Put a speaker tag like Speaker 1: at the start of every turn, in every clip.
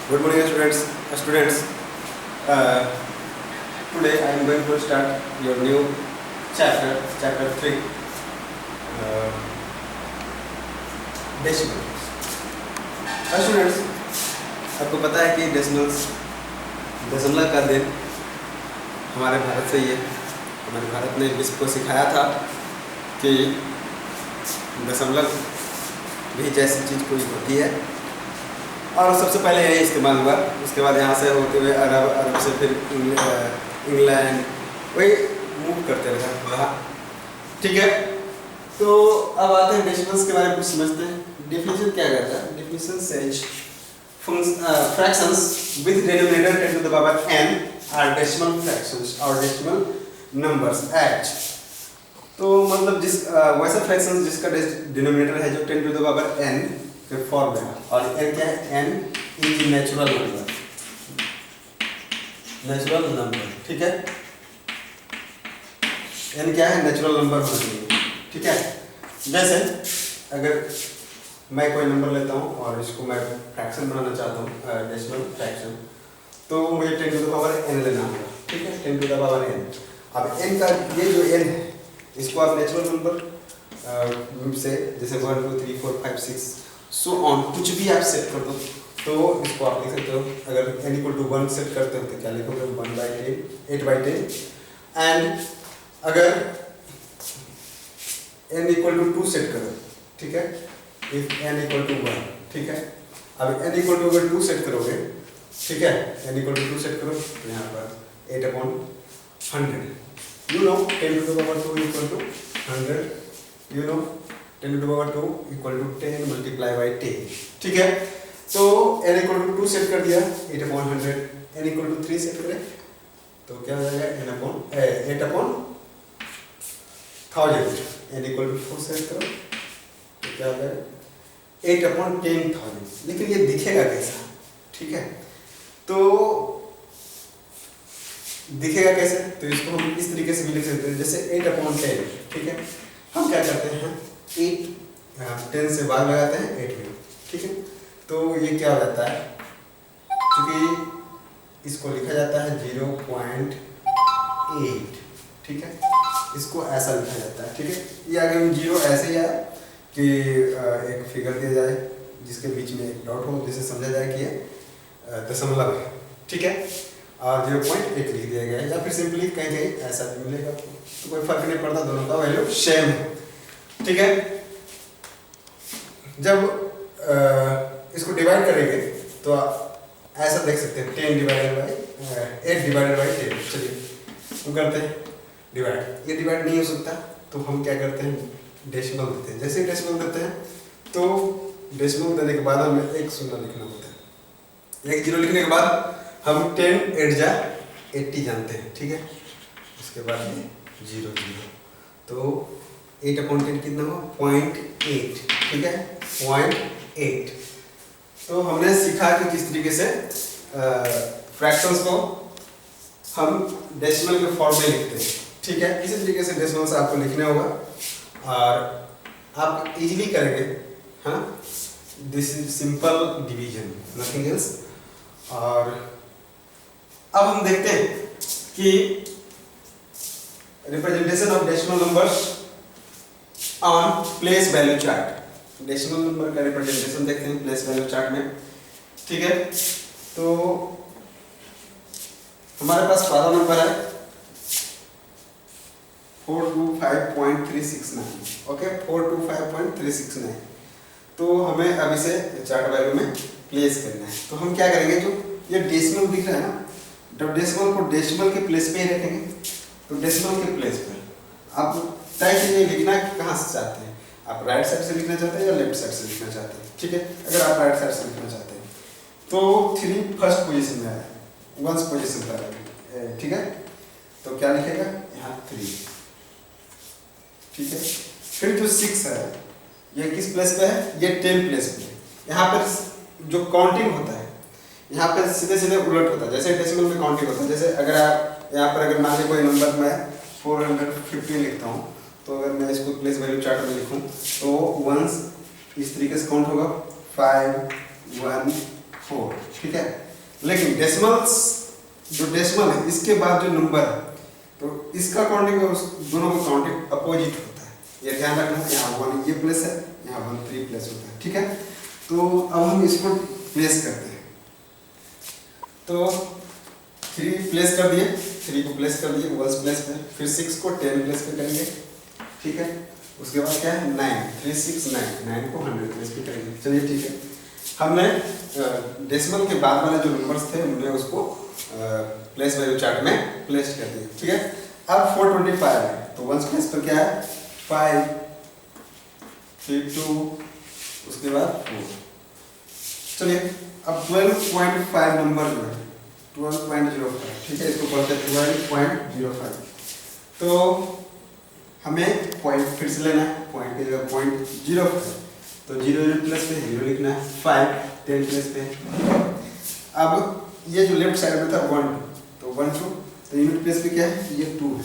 Speaker 1: Good morning, students. Students, today I am going to start your new chapter 3, decimals. Students, आपको पता है कि decimals दशमलव का दिन हमारे भारत से ही है। हमारे भारत ने विश्व को सिखाया था कि दशमलव भी जैसी चीज़ कोई होती है, और सबसे पहले यही इस्तेमाल हुआ। उसके बाद यहाँ से होते हुए अरब से फिर इंग्लैंड वही मूव करते रहा। ठीक है, तो अब आते हैं डेसिमल्स के बारे में कुछ समझते हैं। डेफिनेशन क्या कहता है? Definition says fractions with denominator 10 to the power n are decimal fractions or decimal numbers h। तो मतलब जिस वैसा फ्रैक्शंस जिसका डिनोमिनेटर है जो 10 to the power n के फॉर्म में, और n क्या है? n is natural number. ठीक है, n क्या है? नेचुरल नंबर होना चाहिए। ठीक है, जैसे अगर मैं कोई नंबर लेता हूँ और इसको मैं फ्रैक्शन बनाना चाहता हूँ, डेसिमल फ्रैक्शन, तो मुझे 10 to the power n लेना होगा। ठीक है, 10 to the power n। अब n का ये जो n है इसको आप नेचुरल नंबर से जैसे 1 2 3 4 5 6 सो ऑन कुछ भी आप सेट कर दो तो इसको आप लिख सकते हो। अगर n इक्वल टू 1 सेट करते हो तो क्या लिखोगे? 1/10 8/10। एंड अगर n इक्वल टू 2 सेट करो, ठीक है, इफ n इक्वल टू 1, ठीक है। अब n इक्वल टू अगर 2 सेट करोगे, ठीक है, n इक्वल टू 2 सेट करो तो यहाँ पर 8/100। You know 10 to the power 2 equal to 100। You know 10 to the power 2 equal to 10 multiply by 10। ठीक है, तो n इक्वल टू 2 सेट कर दिया 8/100। n इक्वल टू 3 सेट करें तो क्या हो जाएगा? 8/1000। n इक्वल टू 4 सेट करो तो क्या हो जाएगा? 8/10,000। लेकिन ये दिखेगा कैसा? ठीक है, तो दिखेगा कैसे? तो इसको हम इस तरीके से भी लिख सकते हैं, जैसे 8/10। ठीक है, हम क्या करते हैं? 10 से भाग लगाते हैं 8 में। ठीक है, तो ये क्या हो जाता है? क्योंकि इसको लिखा जाता है 0.8। ठीक है, इसको ऐसा लिखा जाता है। ठीक है, ये अगर हम 0 ऐसे ही आए कि एक फिगर दिया जाए जिसके बीच में एक डॉट हो, जिसे समझा जाए कि ये दशमलव है। ठीक है, और 0.8 लिख दिया गया है, या फिर सिंपली कहीं कहीं ऐसा भी मिलेगा तो कोई फर्क नहीं पड़ता, दोनों का वैल्यू सेम है। ठीक है, जब इसको डिवाइड करेंगे तो ऐसा देख सकते हैं 10 डिवाइडेड बाई 8 डिवाइडेड बाई 10। चलिए हम करते हैं डिवाइड। ये डिवाइड नहीं हो सकता तो हम क्या करते हैं? डेसिमल देते हैं। जैसे डेसिमल देते हैं तो डेसिमल देने के बाद हमें एक शून्य लिखना होता है। एक जीरो लिखने के बाद हम 10 8 जा 80 जानते हैं। ठीक है, उसके बाद ये 0 0 तो 8/10 कितना हो? 0.8। ठीक है, 0.8। तो हमने सीखा कि किस तरीके से फ्रैक्शंस को हम डेसिमल के फॉर्म में लिखते हैं। ठीक है, इसी तरीके से डेसिमल से आपको लिखना होगा और आप इजीली करेंगे। हाँ, this is simple division, nothing else. और अब हम देखते हैं कि representation of decimal numbers on place value chart. Decimal number का रिप्रेजेंटेशन देखते हैं प्लेस वैल्यू चार्ट में। ठीक है, तो हमारे पास पहला नंबर है 425.369। ओके, 425.369। तो हमें अब इसे चार्ट वैल्यू में प्लेस करना है। तो हम क्या करेंगे? जो ये डेसिमल दिख रहा है ना, तो डेसिमल को डेसिमल के प्लेस पे ही रखेंगे। तो डेसिमल के प्लेस पर आप तय कीजिए लिखना कहाँ से चाहते हैं। आप राइट साइड से लिखना चाहते हैं या लेफ्ट साइड से लिखना चाहते हैं? ठीक है, अगर आप राइट साइड से लिखना चाहते हैं तो 3 फर्स्ट पोजीशन में है, 1 पोजीशन पर है। ठीक है, तो क्या लिखेगा? यहाँ 3। ठीक है, फिर जो 6 है ये किस प्लेस पे है? ये 10 प्लेस पे है। यहाँ पर जो काउंटिंग होता है यहाँ पे सीधे सीधे उलट होता है। जैसे डेसिमल में काउंटिंग होता है, जैसे अगर आप यहाँ पर अगर मान लीजिए कोई नंबर मैं 450 लिखता हूँ, तो अगर मैं इसको प्लेस वैल्यू चार्ट में लिखूँ तो वंस इस तरीके से काउंट होगा 5 1 4, ठीक है। लेकिन डेसिमल्स, जो डेसिमल है इसके बाद जो नंबर है तो इसका काउंटिंग उस दोनों का काउंटिंग अपोजिट होता है, ये ध्यान रखना। यहाँ 1 ये प्लेस है, यहाँ 1 3 प्लेस होता है, ठीक है। तो अब हम इसको प्लेस करते हैं, तो 3 प्लेस कर दिए, 3 को प्लेस कर दिए 1 प्लेस पे, फिर 6 को 10 प्लेस पे करेंगे, ठीक है। उसके बाद क्या है 9, 3 6 9, 9 को 100 प्लेस पे करेंगे। चलिए ठीक है, हमने डेसिमल के बाद वाले जो नंबर्स थे हमने उसको प्लेस वैल्यू चार्ट में प्लेस कर दिया, ठीक है। अब 425 है तो 1 प्लेस पर क्या है 5, फिर 2, उसके बाद 4। चलिए अब 12.5 नंबर जो है 12.05, ठीक है, इसको बोलते हैं 12.05। तो हमें पॉइंट फिर से लेना है, पॉइंट की जगह 0.05, तो 0 प्लेस पे 0 लिखना है, 5 10 प्लेस पे। अब ये जो लेफ्ट साइड में था 1 तो 1 2, तो यूनिट प्लेस पे क्या है ये 2 है,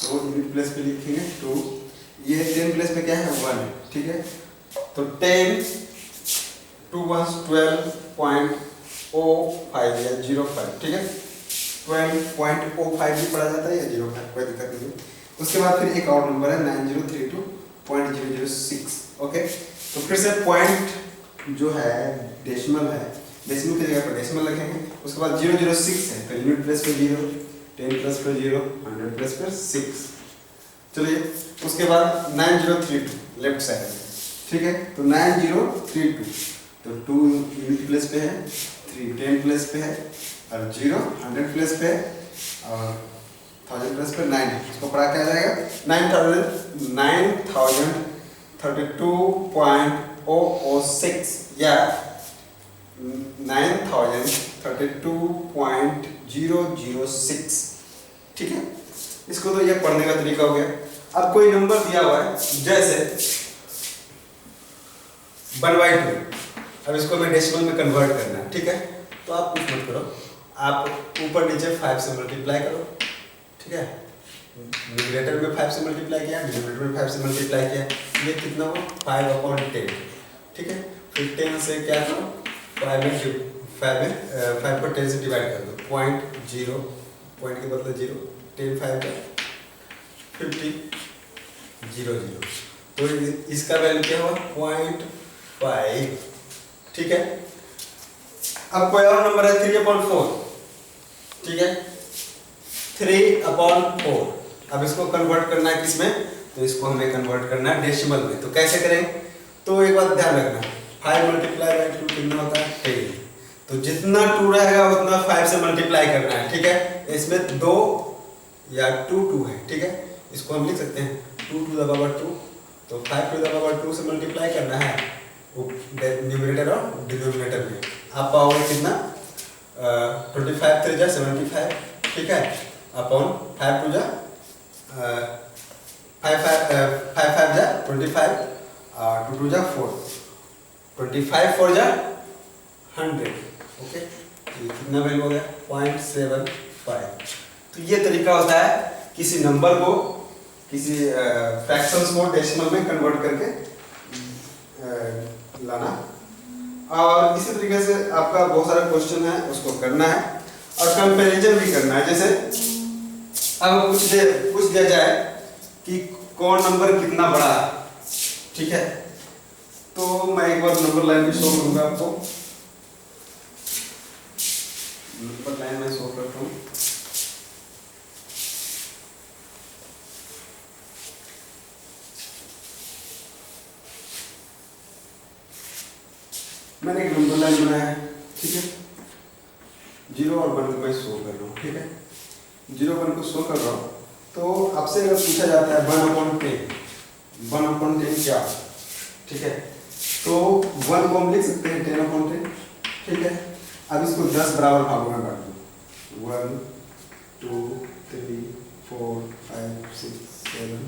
Speaker 1: तो यूनिट प्लेस पे लिखेंगे 2। ये 10 प्लेस पे क्या है 1 है, ठीक है। तो 10 2 1 12.05 या 05, ठीक है। 12.05 भी पढ़ा जाता है या 05, कोई दिक्कत नहीं है। उसके बाद फिर एक और नंबर है 9032.006, ओके। तो फिर से पॉइंट जो है डेसिमल है, डेसिमल की जगह पर डेसिमल रखेंगे। उसके बाद 006 है तो यूनिट प्लेस पे 0, 10 प्लेस पे 0, 100 प्लेस पे 6। चलिए उसके बाद 9032 लेफ्ट साइड में, ठीक है। तो 9032 तो 2 यूनिट प्लेस पे है, 3 10 प्लेस पे है, और 0 100 प्लेस पे है, और 1000 प्लेस पे 9 है। इसको पढ़ा क्या जाएगा 9032.006 या 9032.006, ठीक है। इसको तो ये पढ़ने का तरीका हो गया। अब कोई नंबर दिया हुआ है जैसे 1/2, अब इसको हमें डेसिमल में कन्वर्ट करना है, ठीक है। तो आप कुछ मत करो, आप ऊपर नीचे 5 से मल्टीप्लाई करो, ठीक है। न्यूमरेटर में 5 से मल्टीप्लाई किया, डिनोमिनेटर में 5 से मल्टीप्लाई किया, ये कितना हो 5/10, ठीक है। फिर 10 से क्या करो 5 को 10 से डिवाइड कर दो, 0.0, पॉइंट के बदले 0, 10 5 का 50 0 0, तो इसका वैल्यू क्या हुआ 0.5, ठीक है। अब कोई और नंबर है 3/4, ठीक है, 3/4। अब इसको कन्वर्ट करना है किसमें, तो इसको हमें कन्वर्ट करना है डेसिमल में। तो कैसे करें, तो एक बात ध्यान रखना, 5 × 2 कितना होता है 10, तो जितना 2 रहेगा उतना 5 से मल्टीप्लाई करना है, ठीक है। इसमें 2 या 2 है, ठीक है। इसको हम लिख सकते हैं 2 to the power 2, तो 5 to the power 2 से मल्टीप्लाई करना है न्यूमरेटर और डिनोमिनेटर में। आप पाओगे कितना 25 3 × 75, ठीक है, अपॉन 5 2 5 5 जा 25, 2 2 जा 4, 25 4 जा 100, ओके। कितना वैल्यू हो गया 0.75। तो ये तरीका होता है किसी नंबर को, किसी फ्रैक्शंस को डेसिमल में कन्वर्ट करके लाना। और इसी तरीके से आपका बहुत सारे क्वेश्चन है उसको करना है और कंपैरिजन भी करना है। जैसे अब पूछ दिया जाए कि कौन नंबर कितना बड़ा है, ठीक है, तो मैं एक बार नंबर लाइन भी शो करूंगा आपको। नंबर लाइन में शो करता हूँ। मैंने एक नंबर लाइन बनाया है, ठीक है, 0 और 1 को मैं शो कर रहा हूँ, ठीक है। 0 1 को शो कर रहा हूँ, तो आपसे अगर पूछा जाता है 1/10, 1/10 क्या, ठीक है, तो 1 को हम लिख सकते हैं 10/10, ठीक है। अब इसको 10 बराबर भागों में बांट दो, 1 2 3 4 5 6 7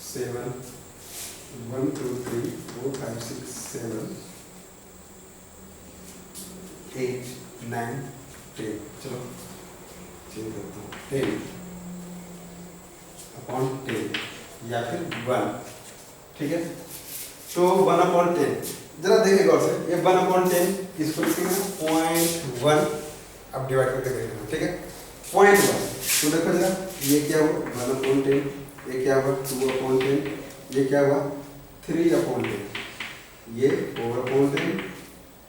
Speaker 1: 7 1 2 3 4 5 6 7 8 9 10, चलो चेंज करता हूँ 10/10 या फिर 1, ठीक है। तो 1/10 जरा देखिए गौर से, ये 1/10 इसको लिखेंगे 0.1, अब डिवाइड करके देखना, ठीक है। 0.1 तो देखो जरा, ये क्या हुआ 1/10, ये क्या हुआ 2/10, ये क्या हुआ 3/10, ये 4/10,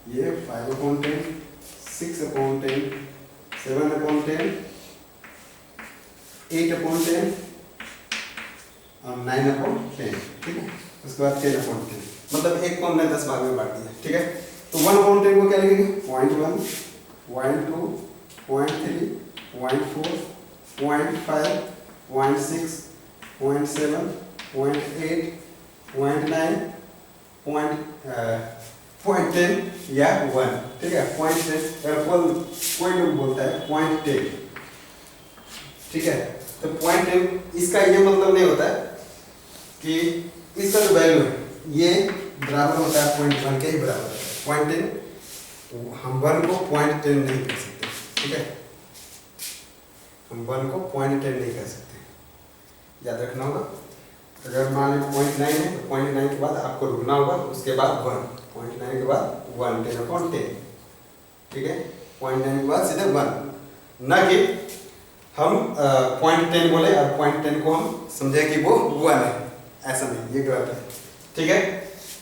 Speaker 1: ये 5/10, 6/10, 7/10, 8/10 और 9/10, ठीक है। उसके बाद 10/10, मतलब एक को हमने 10 भाग में बांट दिया, ठीक है। तो 1/10 को क्या लिखेंगे 0.1, 0.2, 0.3, 0.4, 0.5, 0.6, 0.7, 0.8, 0.9, 0.10 या 1, ठीक है। 0.10 अगर कोई लोग बोलता है 0.10, ठीक है। तो 0.10 इसका ये मतलब नहीं होता है कि इसका जो वैल्यू है ये बराबर होता है 0.1 के ही बराबर होता है 0.10, तो हम 1 को 0.10 नहीं कर सकते, ठीक है। हम 1 को 0.10 नहीं कर सकते, याद रखना होगा। अगर मान लीजिए 0.9 है तो 0.9 के बाद आपको रुकना होगा, उसके बाद 1, 0.9 के बाद 1, 10/10, ठीक है। 0.9 के बाद सीधे 1, ना कि हम 0.10 बोले और 0.10 को हम समझे कि वो 1 है, ऐसा नहीं, ये गलत है, ठीक है।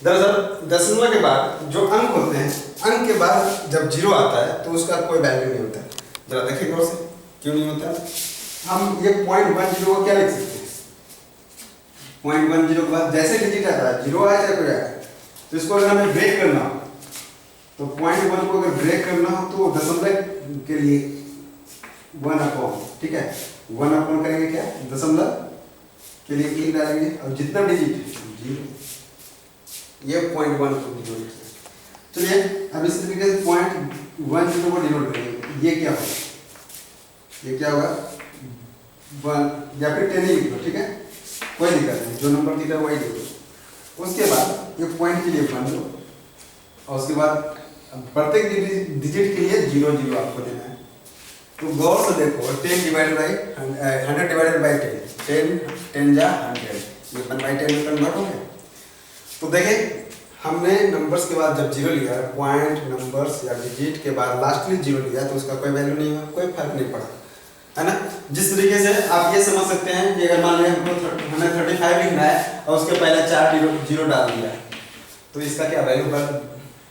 Speaker 1: दरअसल दशमलव के बाद जो अंक होते हैं, अंक के बाद जब 0 आता है तो उसका कोई वैल्यू नहीं होता है। जरा देखिए गौर से, क्यों नहीं होता। हम ये 0.10 को क्या लिख सकते हैं, 0.10 के बाद जैसे डिजिट आता है 0 आया चाहे कोई आया, तो इसको अगर हमें ब्रेक करना हो तो 0.1 को अगर ब्रेक करना हो तो दशमलव के लिए 1/, ठीक है। 1/, करेंगे क्या, दशमलव के लिए 1 डालेंगे और जितना डिजिट 0, ये 0.1 को डिनोट किया। चलिए अब इस तरीके से 0.10 को डिनोट करेंगे, ये क्या होगा, ये क्या होगा 1 या फिर 10 ही लिख लो, ठीक है, कोई दिक्कत नहीं, जो नंबर दिख रहा है वही लिख लो। उसके बाद ये पॉइंट के लिए 1 लो और उसके बाद प्रत्येक डिजिट के लिए 0 0 आपको देना है। तो गौर से देखो 10 डिवाइडेड बाई 100 डिवाइडेड बाई 10, 10 जा 100, ये 1/10 में कन्वर्ट हो गया। तो देखिए हमने नंबर्स के बाद जब 0 लिया, पॉइंट नंबर्स या डिजिट के बाद लास्टली 0 लिया, तो उसका कोई वैल्यू नहीं हुआ, कोई फर्क नहीं पड़ा, है ना। जिस तरीके से आप ये समझ सकते हैं कि अगर मान लिया हमको हमें 35 लिखना है और उसके पहले 4 0 डाल दिया, तो इसका क्या वैल्यू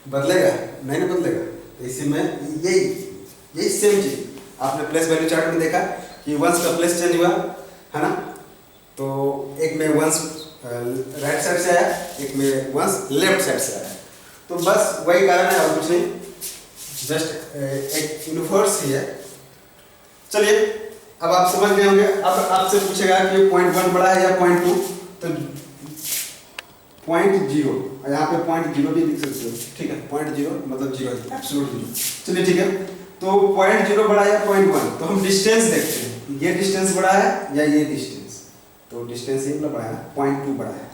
Speaker 1: बदलेगा, नहीं ना बदलेगा। तो इसी में यही सेम चीज आपने प्लेस वैल्यू चार्ट में देखा कि वंस का प्लेस चेंज हुआ, है ना। तो एक में वंस राइट साइड से आया, एक में वंस लेफ्ट साइड से आया, तो बस वही कारण है और कुछ नहीं, जस्ट एक इनवर्स ही है। चलिए अब आप समझ गए होंगे। अब आपसे पूछेगा कि 0.1 बड़ा है या 0.2, तो 0.0 और यहाँ पे 0.0 भी लिख सकते हो, ठीक है। 0.0 मतलब 0, एब्सोल्यूट 0। चलिए ठीक है, तो 0.0 बड़ा है या 0.1, तो हम डिस्टेंस देखते हैं, ये डिस्टेंस बड़ा है या ये डिस्टेंस, तो डिस्टेंस ये बड़ा है, 0.2 बड़ा है,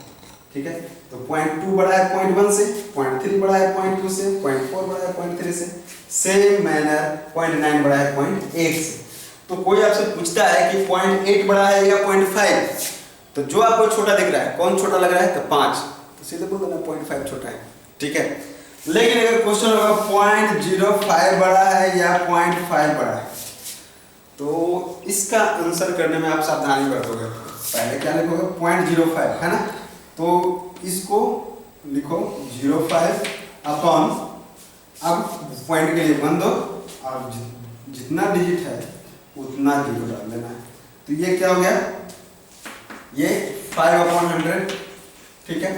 Speaker 1: ठीक है। तो 0.2 बड़ा है 0.1 से, 0.3 बड़ा है 0.2 से, 0.4 बड़ा है 0.3 से, सेम मैनर 0.9 बड़ा है 0.8 से। तो कोई आपसे पूछता है कि 0.8 बड़ा है या 0.5, तो जो आपको छोटा दिख रहा है, कौन छोटा लग रहा है, तो 5, तो सीधे बोल देना 0.5 छोटा है, ठीक है। लेकिन अगर क्वेश्चन होगा 0.05 बड़ा है या 0.5 बड़ा है, तो इसका आंसर करने में आप सावधानी बरतोगे। पहले क्या लिखोगे 0.05, है ना, तो इसको लिखो 0.5 अपॉन, अब पॉइंट के लिए 1 दो और जितना डिजिट है उतना 0 डाल देना है। तो ये क्या हो गया, ये 5/100, ठीक है।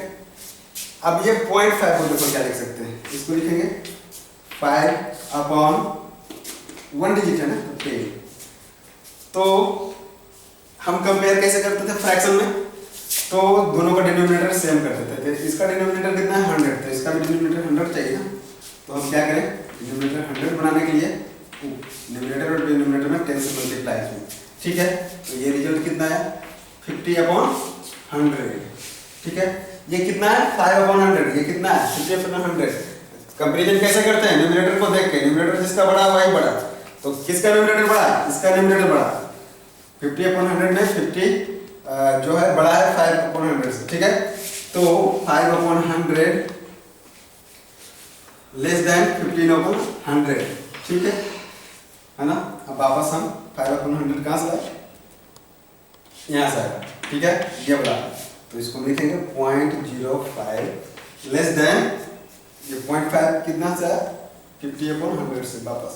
Speaker 1: अब ये 0.5 को देखो क्या लिख सकते हैं, इसको लिखेंगे 5/1 डिजिट है ना, तो 10। तो हम कंपेयर कैसे करते थे फ्रैक्शन में, तो दोनों का डिनोमिनेटर सेम कर देते थे। इसका डिनोमिनेटर कितना है 100, तो इसका भी डिनोमिनेटर 100 चाहिए ना, तो हम क्या करें, डिनोमिनेटर 100 बनाने के लिए न्यूमरेटर और डिनोमिनेटर में 10 से मल्टीप्लाई करें, ठीक है। तो ये रिजल्ट कितना है 50/100, ठीक है। ये कितना है 5/100, ये कितना है 50/100। कंपैरिजन कैसे करते हैं, न्यूमरेटर को देख के, न्यूमरेटर जिसका बड़ा वही बड़ा, तो किसका न्यूमरेटर बड़ा, इसका न्यूमरेटर बड़ा। 50/100 में 50 जो है बड़ा है 5/100 से, ठीक है। तो 5/100 लेस देन 15/100, ठीक है ना। अब वापस हम 5/100 कहाँ से लाए, यहाँ से आएगा, ठीक है, ये बोला। तो इसको लिखेंगे 0.05 लेस देन, ये 0.5 कितना से आया, 50/100 से वापस,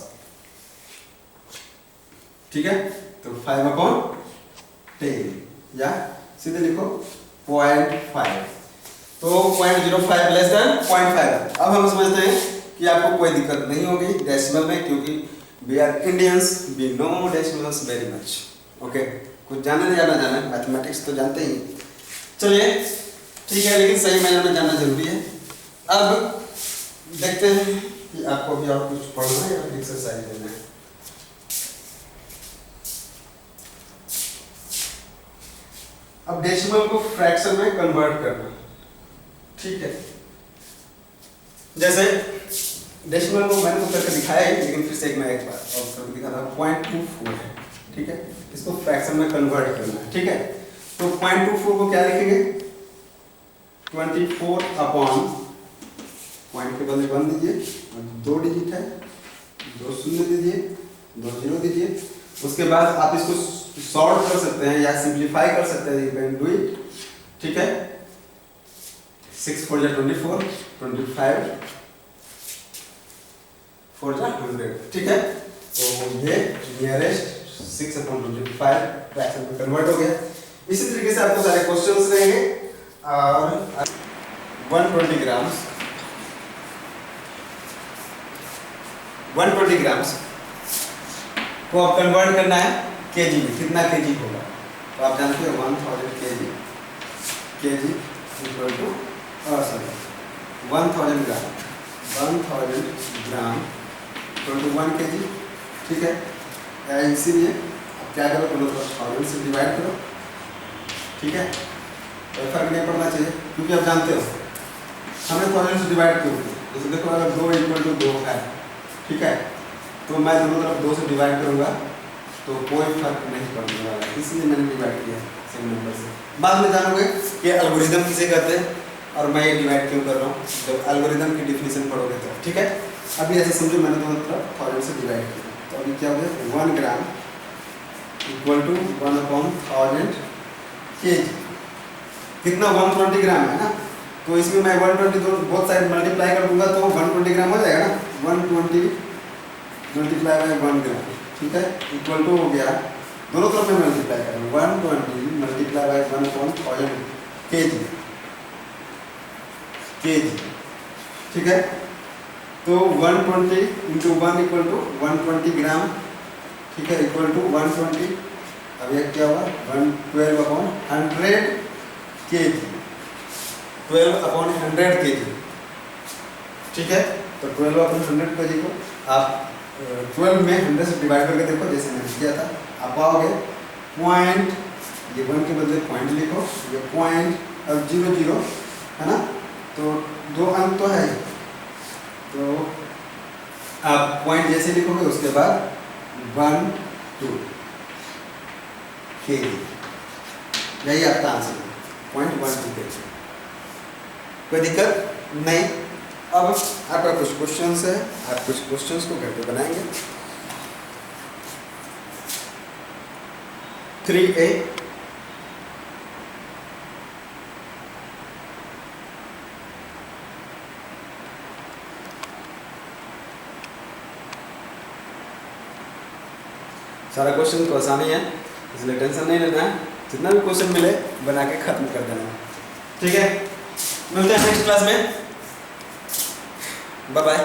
Speaker 1: ठीक है। तो 5/10 या सीधे लिखो 0.5। तो 0.05 लेस देन 0.5। अब हम समझते हैं कि आपको कोई दिक्कत नहीं होगी डेसिमल में, क्योंकि we are Indians, we know decimals very much. Okay, कुछ जाने या ना जाने, मैथमेटिक्स तो जानते ही। चलिए ठीक है, लेकिन सही मायने में जानना जरूरी है। अब देखते हैं कि आपको भी और कुछ पढ़ना है या फिर एक्सरसाइज देना है। अब डेसिमल को फ्रैक्शन में कन्वर्ट करना, ठीक है। जैसे डेसिमल को मैंने तो करके दिखाया है, लेकिन फिर से मैं एक बार और करके दिखा रहा हूं। 0.24 है, ठीक है, इसको फ्रैक्शन में कन्वर्ट करना है, ठीक है। तो 0.24 को क्या लिखेंगे, 24/, पॉइंट के बदले 1 दीजिए, 2 डिजिट है, 2 शून्य दीजिए, 2 जीरो दीजिए। उसके बाद आप इसको सॉर्ट कर सकते हैं या सिंप्लीफाई कर सकते हैं, यू कैन डू इट, ठीक है। 6 4 जा 24, 25 4 जा 100, ठीक है। तो ये नियरेस्ट 6/25 फ्रैक्शन में कन्वर्ट हो गया। इसी तरीके से आपको सारे क्वेश्चंस रहेंगे। और 120 ग्राम्स, 120 ग्राम्स को आप कन्वर्ट करना है केजी में, कितना केजी होगा। तो आप जानते हो 1000 KG, KG equal to 1000 gram, 1000 gram equal to 1 KG, ठीक है। इसीलिए आप क्या करो, दोनों तरफ 1000 से डिवाइड करो, ठीक है। तो फर्क नहीं पड़ना चाहिए, क्योंकि आप जानते हो हमें 1000 से डिवाइड क्यों, जैसे देखो अगर 2 इक्वल टू 2 है, ठीक है, तो मैं दोनों तरफ 2 से डिवाइड करूंगा तो कोई फर्क नहीं पड़ने वाला, इसलिए मैंने डिवाइड किया सेम नंबर से। बाद में जानोगे कि एल्गोरिदम किसे कहते हैं और मैं ये डिवाइड क्यों कर रहा हूँ, जब एल्गोरिदम की डिफिनेशन पढ़ोगे तो, ठीक है। अभी ऐसे समझो मैंने दोनों तरफ 1000 से डिवाइड किया, तो अभी क्या हो गया, 1 ग्राम इक्वल टू 1/1000 केजी, कितना 120 ग्राम है ना। तो इसमें मैं 120 बोथ साइड मल्टीप्लाई कर दूंगा तो 120 ग्राम हो जाएगा ना, 120 मल्टीप्लाई बाय 1 ग्राम, ठीक है, इक्वल टू हो गया, दोनों तरफ में मल्टीप्लाई करें, 120 मल्टीप्लाई बाय 1/1000 केजी, केजी, ठीक है। तो 120 इंटू 1 इक्वल टू 120 ग्राम, ठीक है, इक्वल टू 120। अब ये क्या हुआ, 12/100 केजी, 12/100 केजी, ठीक है। तो 12/100 केजी को आप 12 में 100 से डिवाइड करके देखो, जैसे मैंने किया था, आप पाओगे पॉइंट, ये 1 के बदले पॉइंट लिखो, ये पॉइंट और 0 0 है ना, तो 2 अंक तो है, तो आप पॉइंट जैसे लिखोगे उसके बाद 1 2 केजी, यही आपका आंसर है, 0.12 केजी। कोई दिक्कत नहीं। अब आपका कुछ क्वेश्चंस है, आप कुछ क्वेश्चंस को घर पे बनाएंगे। 3A सारा क्वेश्चन तो आसानी है, इसलिए टेंशन नहीं लेना है, जितना भी क्वेश्चन मिले बना के खत्म कर देना, ठीक है। मिलते हैं नेक्स्ट क्लास में, बाय बाय।